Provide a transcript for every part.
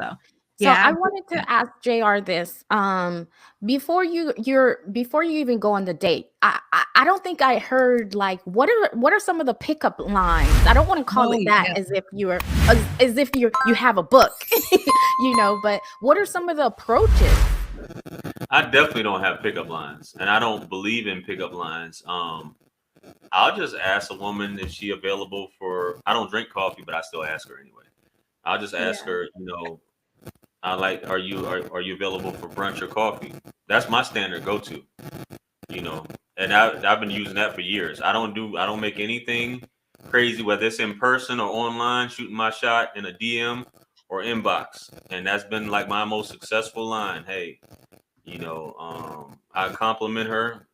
So So yeah. I wanted to ask JR this. Before before you even go on the date, I don't think I heard like what are some of the pickup lines? I don't want to call Oh it that yeah. as if you have a book, but what are some of the approaches? I definitely don't have pickup lines, and I don't believe in pickup lines. I'll just ask a woman if she available for. I don't drink coffee, but I still ask her anyway. I'll just ask Yeah. her, I like, are you available for brunch or coffee? That's my standard go to, you know, and I've been using that for years. I don't make anything crazy, whether it's in person or online, shooting my shot in a DM or inbox, and that's been like my most successful line. Hey, I compliment her.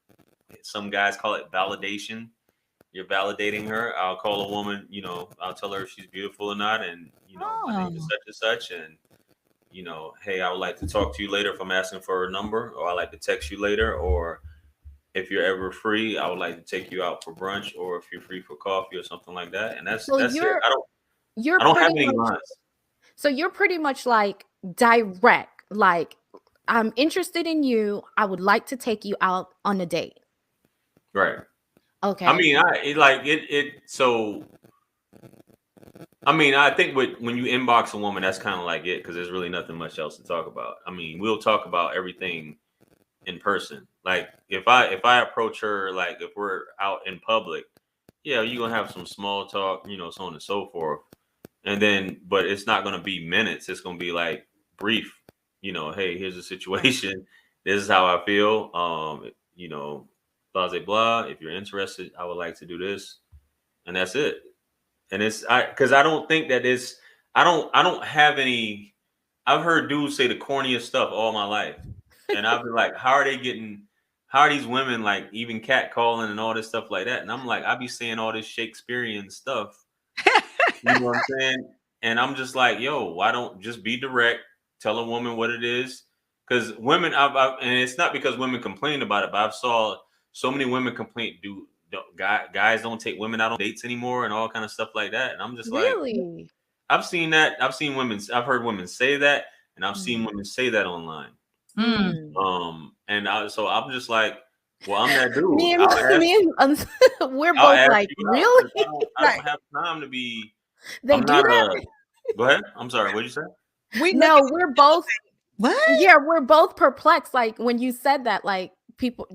Some guys call it validation. You're validating her. I'll call a woman, I'll tell her if she's beautiful or not, and my name is Oh. such and such, and hey, I would like to talk to you later if I'm asking for a number, or I like to text you later, or if you're ever free, I would like to take you out for brunch, or if you're free for coffee or something like that. And So that's it. you're I don't have pretty any much lines. so you're pretty much like direct, like I'm interested in you. I would like to take you out on a date. Right. I Okay. mean, so I mean, I think when you inbox a woman, that's kind of like it because there's really nothing much else to talk about. I mean, we'll talk about everything in person. Like if I approach her, like if we're out in public, yeah, you're gonna have some small talk, so on and so forth. And then, but it's not gonna be minutes. It's gonna be like brief. Hey, here's the situation. This is how I feel. Blah blah blah. If you're interested, I would like to do this, and that's it. And because I don't think that it's I don't have any. I've heard dudes say the corniest stuff all my life, and I've been like, how are these women like even catcalling and all this stuff like that? And I'm like, I be saying all this Shakespearean stuff, you know what I'm saying? And I'm just like, yo, why don't just be direct, tell a woman what it is? Because women, and it's not because women complain about it, but I've saw so many women complain, guys don't take women out on dates anymore and all kind of stuff like that. And I'm just like, Really? I've seen that. I've heard women say that, and I've seen Mm. women say that online. Mm. Mm. So I'm just like, well, I'm that dude. Me and me and we're I'll both ask like, you out really? because I Right. don't have time to be. They I'm do not that? a. Go ahead. I'm sorry. What'd you say? We look No, at we're both what? yeah, we're both perplexed. Like when you said that, like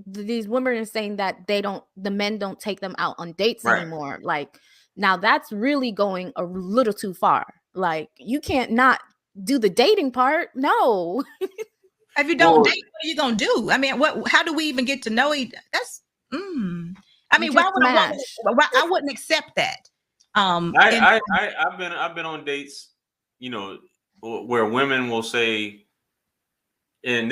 these women are saying that the men don't take them out on dates Right. anymore. Like now that's really going a little too far. Like you can't not do the dating part. No. If you don't Well, date, what are you gonna do? I mean, what? How do we even get to know each? That's. I You mean, why just would I? smash. Why, I wouldn't accept that. And I've been on dates, you know, where women will say, and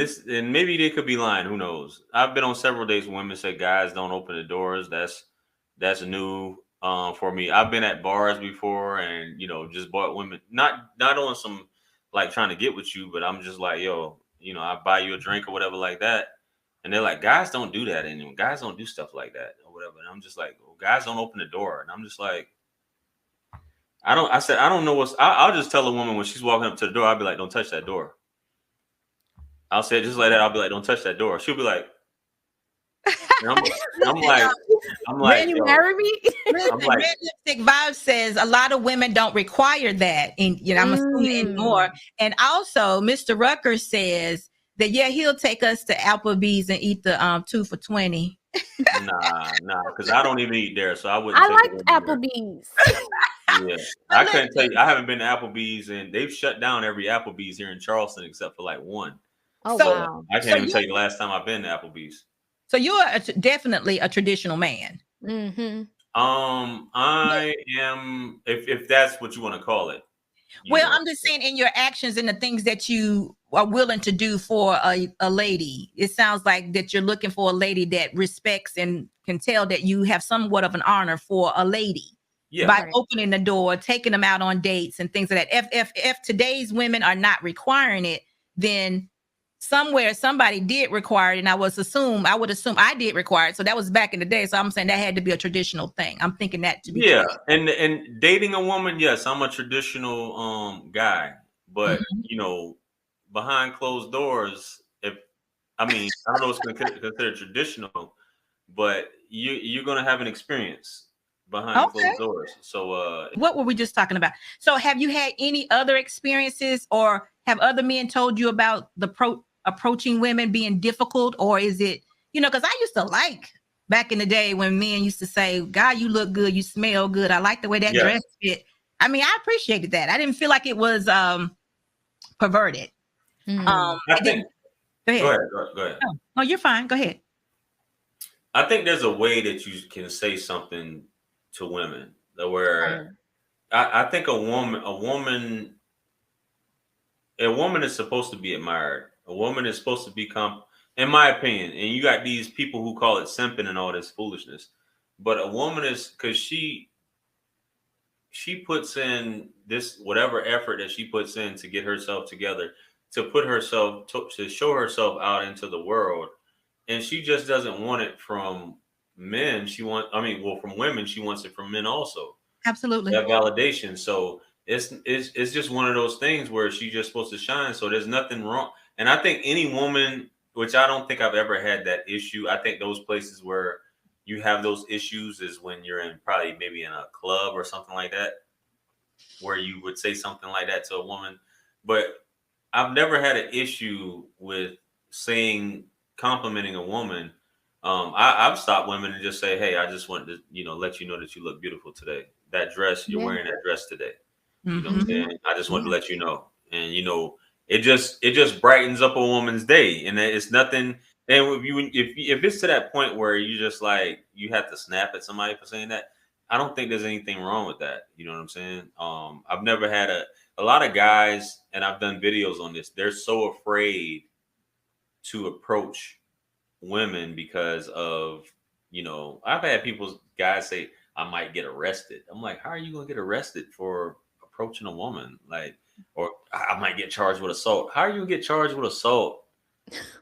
maybe they could be lying. Who knows? I've been on several dates where women say guys don't open the doors. That's new for me. I've been at bars before, and just bought women not on some like trying to get with you, but I'm just like, yo, I buy you a drink or whatever like that, and they're like, guys don't do that anymore. Guys don't do stuff like that or whatever. And I'm just like, well, guys don't open the door, and I'm just like. I said I don't know I'll just tell a woman when she's walking up to the door. I'll be like, don't touch that door. I'll say it just like that. I'll be like, don't touch that door. She'll be like, and I'm like, I'm Will like, you yo, marry me? I'm listen, like, Red Lipstick Vibe says a lot of women don't require that, and I'm assuming anymore. And also, Mr. Rucker says that yeah, he'll take us to Applebee's and eat the 2 for $20. nah, because I don't even eat there, so I wouldn't I take a like woman there. Applebee's. Yeah, But I couldn't tell listen, you. I haven't been to Applebee's, and they've shut down every Applebee's here in Charleston except for like one. Oh so So wow. I can't so even you tell you the last time I've been to Applebee's. so you're definitely a traditional man. Mm-hmm. I am, if that's what you want to call it, you Well, know. I'm just saying in your actions and the things that you are willing to do for a lady, it sounds like that you're looking for a lady that respects and can tell that you have somewhat of an honor for a lady Yeah, by Right. opening the door, taking them out on dates and things like that. If today's women are not requiring it, then somewhere somebody did require it, and I would assume I did require it. So that was back in the day. So I'm saying that had to be a traditional thing. I'm thinking that to be yeah, true. and dating a woman, yes, I'm a traditional guy, but Mhm. you know, behind closed doors, I don't know what's considered traditional, but you're gonna have an experience behind Okay. closed doors. So What were we just talking about? So have you had any other experiences, or have other men told you about the approaching women being difficult? Or is it, because I used to like back in the day when men used to say, God, you look good, you smell good, I like the way that yes, dress fit. I mean, I appreciated that. I didn't feel like it was perverted. Mm. I It think. didn't. Go Go ahead. ahead. Go ahead. Oh, you're fine. Go ahead. I think there's a way that you can say something to women that where Right. I think a woman is supposed to be admired. A woman is supposed to be in my opinion. And you got these people who call it simping and all this foolishness, but a woman is because she puts in this whatever effort that she puts in to get herself together, to put herself to show herself out into the world, and she just doesn't want it from men. From women. She wants it from men also. Absolutely. That validation. So it's just one of those things where she's just supposed to shine. So there's nothing wrong. And I think any woman, which I don't think I've ever had that issue. I think those places where you have those issues is when you're in probably maybe in a club or something like that, where you would say something like that to a woman. But I've never had an issue with complimenting a woman. I've stopped women and just say, "Hey, I just want to, let you know that you look beautiful today. That dress, you're Yeah. wearing that dress today. You know what I'm Mhm. saying? I just wanted to Yeah. let you know." And it just brightens up a woman's day, and it's nothing. And if it's to that point where you just like you have to snap at somebody for saying that, I don't think there's anything wrong with that. You know what I'm saying? I've never had a lot of guys, and I've done videos on this. They're so afraid to approach women because of, I've had guys say, I might get arrested. I'm like, how are you going to get arrested for approaching a woman? Like, or I might get charged with assault. How are you going to get charged with assault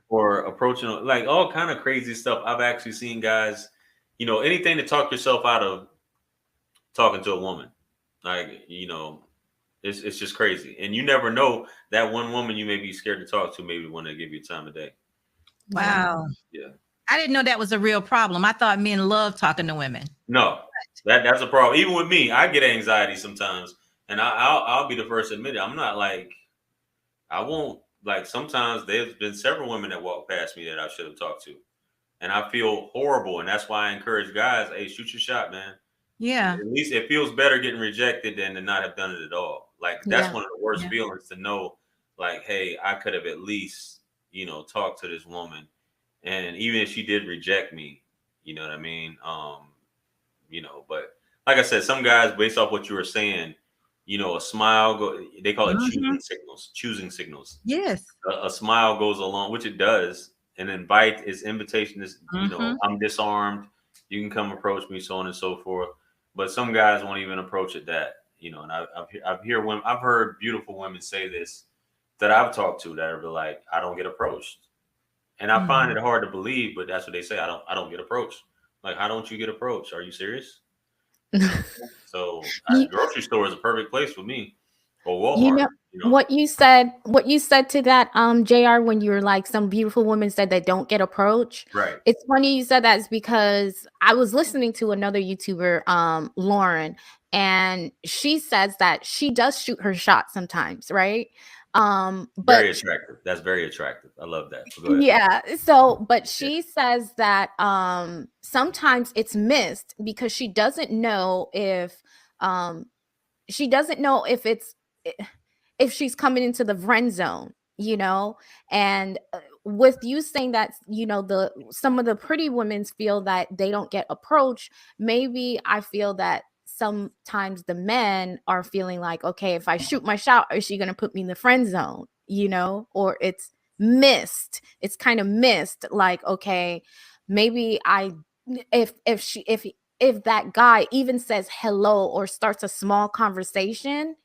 or approaching, like all kind of crazy stuff? I've actually seen guys, anything to talk yourself out of talking to a woman. Like, it's just crazy. And you never know, that one woman you may be scared to talk to maybe want to give you time of day. Yeah. Wow. Yeah. I didn't know that was a real problem. I thought men love talking to women. No, that's a problem. Even with me, I get anxiety sometimes, and I'll be the first to admit it. I'm not like I won't like. Sometimes there's been several women that walk past me that I should have talked to, and I feel horrible. And that's why I encourage guys, hey, shoot your shot, man. Yeah. At least it feels better getting rejected than to not have done it at all. Like that's Yeah. one of the worst Yeah. feelings, to know, like, hey, I could have at least talked to this woman, and even if she did reject me, you know what I mean. But like I said, some guys, based off what you were saying, a smile they call it Mhm. choosing signals. Yes. A smile goes along, which it does. An invitation is, Mhm. I'm disarmed, you can come approach me, so on and so forth. But some guys won't even approach it that, and I've heard beautiful women say this that I've talked to, that are like, I don't get approached. And I find Mm. it hard to believe, but that's what they say. I don't get approached. Like, how don't you get approached? Are you serious? You know, so You, grocery store is a perfect place for me, or you Walmart. know You know, what you said to that, JR, when you were like, some beautiful women said they don't get approached. right? It's funny you said that, is because I was listening to another YouTuber, Lauren, and she says that she does shoot her shot sometimes, right? Very But attractive. That's very attractive. I love that. But go ahead. yeah, so but Yeah. she says that sometimes it's missed because um she doesn't know if she's coming into the friend zone, and with you saying that, the some of the pretty women feel that they don't get approached. Maybe I feel that sometimes the men are feeling like, okay, if I shoot my shot, is she going to put me in the friend zone, or it's kind of missed, like, okay, maybe if that guy even says hello or starts a small conversation,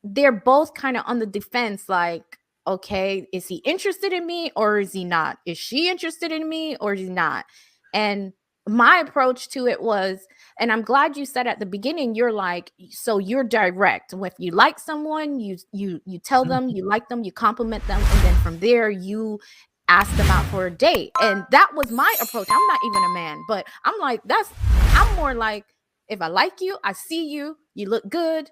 they're both kind of on the defense, like, okay, is he interested in me or is he not? Is she interested in me or is he not? And my approach to it was, and I'm glad you said at the beginning, you're like, so you're direct. If you like someone, you tell them you like them, you compliment them, and then from there you ask them out for a date. And that was my approach. I'm not even a man, but I'm like, I'm more like, if I like you, I see you, you look good,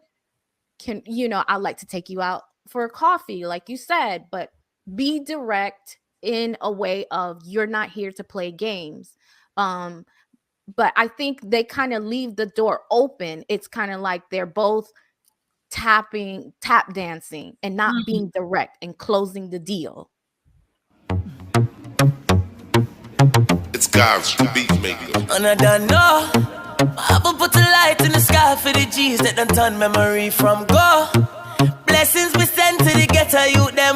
I'd like to take you out for a coffee, like you said, but be direct in a way of, you're not here to play games. But I think they kind of leave the door open. It's kind of like they're both tap dancing and not being direct and closing the deal. It's God's beat maker. And I don't know. I will put a light in the sky for the G's that done turn memory from go. Blessings we send to the ghetto youth them.